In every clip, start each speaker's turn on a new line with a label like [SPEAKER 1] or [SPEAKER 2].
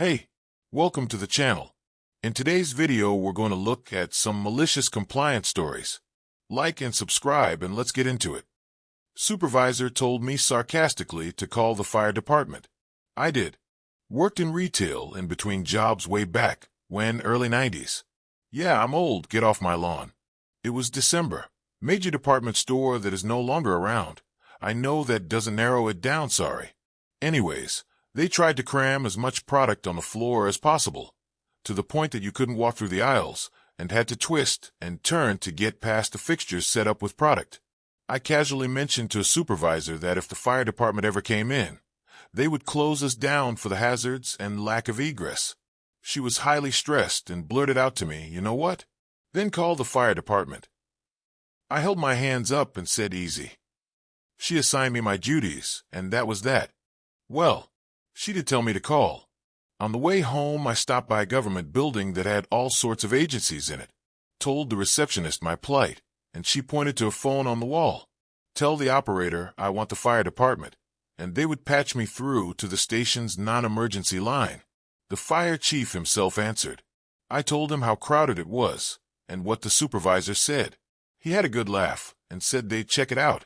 [SPEAKER 1] Hey, welcome to the channel. In today's video, we're going to look at some malicious compliance stories. Like and subscribe and let's get into it. Supervisor told me sarcastically to call the fire department. I did. Worked in retail in between jobs way back, when early 90s. Yeah, I'm old, get off my lawn. It was December. Major department store that is no longer around. I know that doesn't narrow it down, sorry. Anyways, they tried to cram as much product on the floor as possible, to the point that you couldn't walk through the aisles and had to twist and turn to get past the fixtures set up with product. I casually mentioned to a supervisor that if the fire department ever came in, they would close us down for the hazards and lack of egress. She was highly stressed and blurted out to me, "You know what? Then call the fire department." I held my hands up and said easy. She assigned me my duties, and that was that. Well, she did tell me to call. On the way home, I stopped by a government building that had all sorts of agencies in it. Told the receptionist my plight, and she pointed to a phone on the wall. Tell the operator I want the fire department, and they would patch me through to the station's non-emergency line. The fire chief himself answered. I told him how crowded it was, and what the supervisor said. He had a good laugh, and said they'd check it out.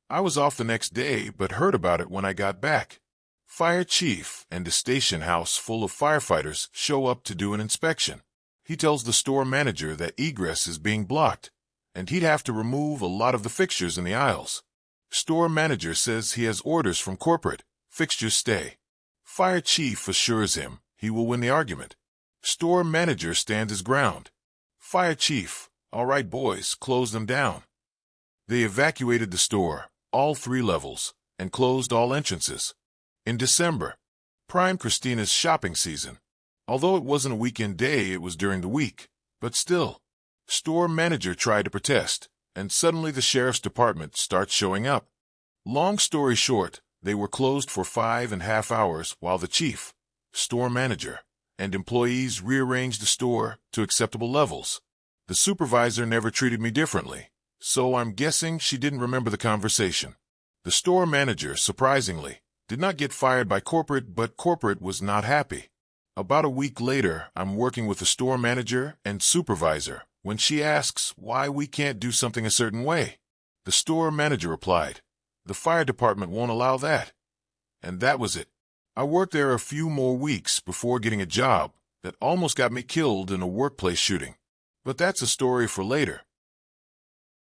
[SPEAKER 1] I was off the next day, but heard about it when I got back. Fire chief and a station house full of firefighters show up to do an inspection. He tells the store manager that egress is being blocked, and he'd have to remove a lot of the fixtures in the aisles. Store manager says he has orders from corporate, fixtures stay. Fire chief assures him he will win the argument. Store manager stands his ground. Fire chief, "All right, boys, close them down." They evacuated the store, all 3 levels, and closed all entrances. In December, prime Christina's shopping season. Although it wasn't a weekend day, it was during the week, but still. Store manager tried to protest, and suddenly the sheriff's department starts showing up. Long story short, they were closed for 5.5 hours while the chief, store manager, and employees rearranged the store to acceptable levels. The supervisor never treated me differently, so I'm guessing she didn't remember the conversation. The store manager, surprisingly, did not get fired by corporate, but corporate was not happy. About a week later, I'm working with the store manager and supervisor when she asks why we can't do something a certain way. The store manager replied, "The fire department won't allow that." And that was it. I worked there a few more weeks before getting a job that almost got me killed in a workplace shooting. But that's a story for later.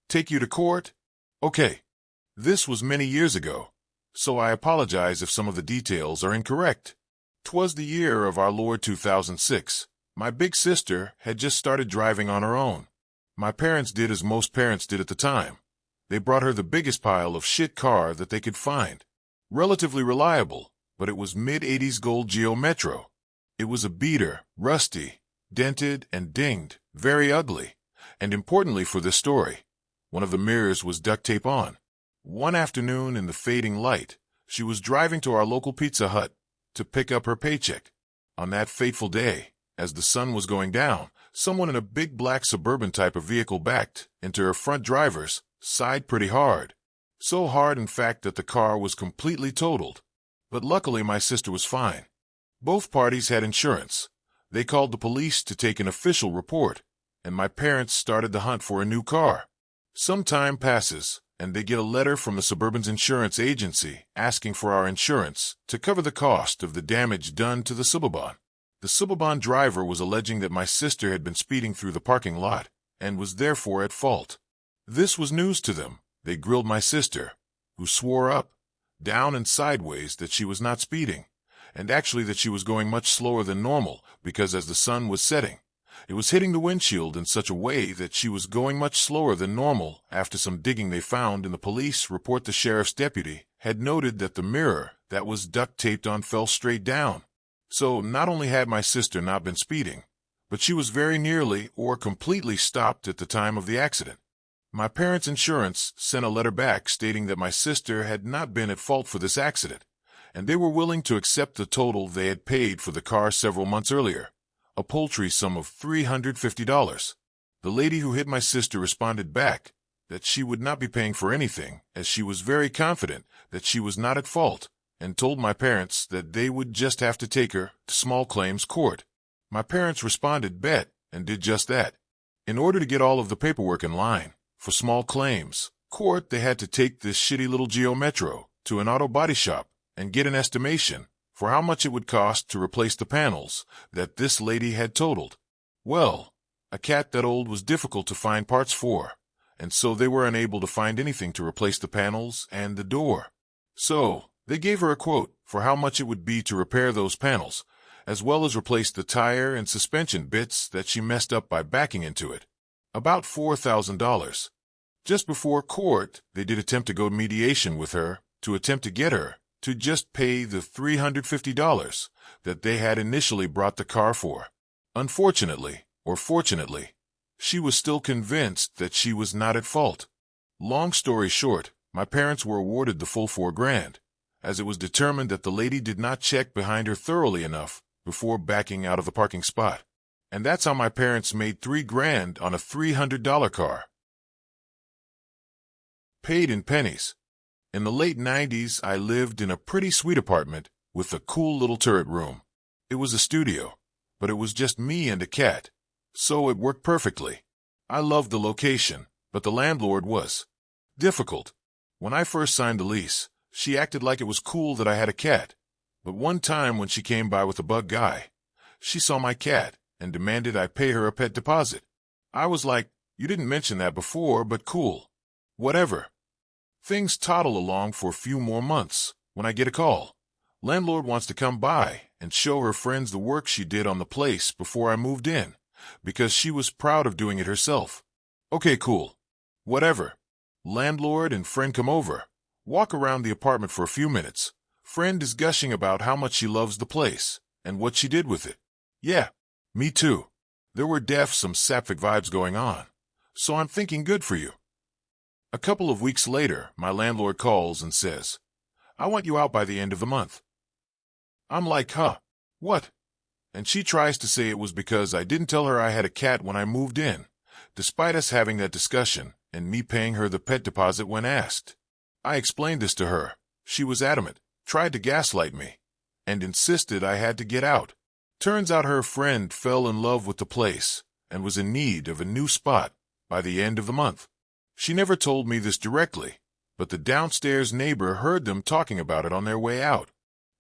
[SPEAKER 1] Take you to court? Okay. This was many years ago, so I apologize if some of the details are incorrect. 'Twas the year of our Lord 2006. My big sister had just started driving on her own. My parents did as most parents did at the time. They brought her the biggest pile of shit car that they could find. Relatively reliable, but it was mid-80s gold Geo Metro. It was a beater, rusty, dented and dinged, very ugly. And importantly for this story, one of the mirrors was duct tape on. One afternoon in the fading light, she was driving to our local Pizza Hut to pick up her paycheck. On that fateful day, as the sun was going down, someone in a big black Suburban type of vehicle backed into her front driver's side pretty hard. So hard, in fact, that the car was completely totaled. But luckily my sister was fine. Both parties had insurance. They called the police to take an official report, and my parents started the hunt for a new car. Some time passes, and they get a letter from the Suburban's insurance agency asking for our insurance to cover the cost of the damage done to the Suburban. The Suburban driver was alleging that my sister had been speeding through the parking lot and was therefore at fault. This was news to them. They grilled my sister, who swore up, down and sideways that she was not speeding, and actually that she was going much slower than normal because as the sun was setting, it was hitting the windshield in such a way that she was going much slower than normal. After some digging, they found in the police report the sheriff's deputy had noted that the mirror that was duct taped on fell straight down. So not only had my sister not been speeding, but she was very nearly or completely stopped at the time of the accident. My parents' insurance sent a letter back stating that my sister had not been at fault for this accident, and they were willing to accept the total they had paid for the car several months earlier, a paltry sum of $350. The lady who hit my sister responded back that she would not be paying for anything, as she was very confident that she was not at fault, and told my parents that they would just have to take her to small claims court. My parents responded bet and did just that. In order to get all of the paperwork in line for small claims court, they had to take this shitty little Geo Metro to an auto body shop and get an estimation for how much it would cost to replace the panels that this lady had totaled. Well, a cat that old was difficult to find parts for, and so they were unable to find anything to replace the panels and the door. So they gave her a quote for how much it would be to repair those panels, as well as replace the tire and suspension bits that she messed up by backing into it. About $4,000. Just before court, they did attempt to go to mediation with her to attempt to get her to just pay the $350 that they had initially brought the car for. Unfortunately, or fortunately, she was still convinced that she was not at fault. Long story short, my parents were awarded the full $4,000, as it was determined that the lady did not check behind her thoroughly enough before backing out of the parking spot. And that's how my parents made $3,000 on a $300 car. Paid in pennies. In the late 90s, I lived in a pretty sweet apartment with a cool little turret room. It was a studio, but it was just me and a cat, so it worked perfectly. I loved the location, but the landlord was difficult. When I first signed the lease, she acted like it was cool that I had a cat, but one time when she came by with a bug guy, she saw my cat and demanded I pay her a pet deposit. I was like, you didn't mention that before, but cool. Whatever. Things toddle along for a few more months when I get a call. Landlord wants to come by and show her friends the work she did on the place before I moved in, because she was proud of doing it herself. Okay, cool. Whatever. Landlord and friend come over, walk around the apartment for a few minutes. Friend is gushing about how much she loves the place and what she did with it. Yeah, me too. There were some sapphic vibes going on, so I'm thinking good for you. A couple of weeks later, my landlord calls and says, I want you out by the end of the month. I'm like, huh? What? And she tries to say it was because I didn't tell her I had a cat when I moved in, despite us having that discussion and me paying her the pet deposit when asked. I explained this to her. She was adamant, tried to gaslight me, and insisted I had to get out. Turns out her friend fell in love with the place and was in need of a new spot by the end of the month. She never told me this directly, but the downstairs neighbor heard them talking about it on their way out.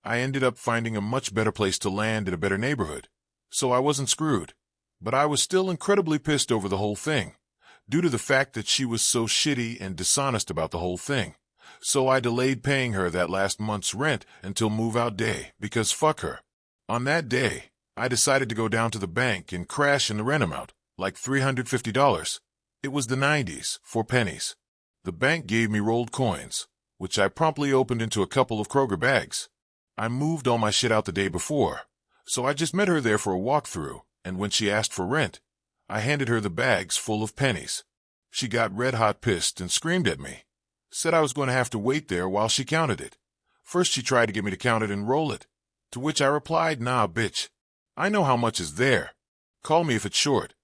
[SPEAKER 1] I ended up finding a much better place to land in a better neighborhood, so I wasn't screwed. But I was still incredibly pissed over the whole thing, due to the fact that she was so shitty and dishonest about the whole thing. So I delayed paying her that last month's rent until move-out day, because fuck her. On that day, I decided to go down to the bank and crash in the rent amount, like $350. It was the 90s, for pennies. The bank gave me rolled coins, which I promptly opened into a couple of Kroger bags. I moved all my shit out the day before, so I just met her there for a walkthrough, and when she asked for rent, I handed her the bags full of pennies. She got red-hot pissed and screamed at me, said I was going to have to wait there while she counted it. First she tried to get me to count it and roll it, to which I replied, nah, bitch. I know how much is there. Call me if it's short.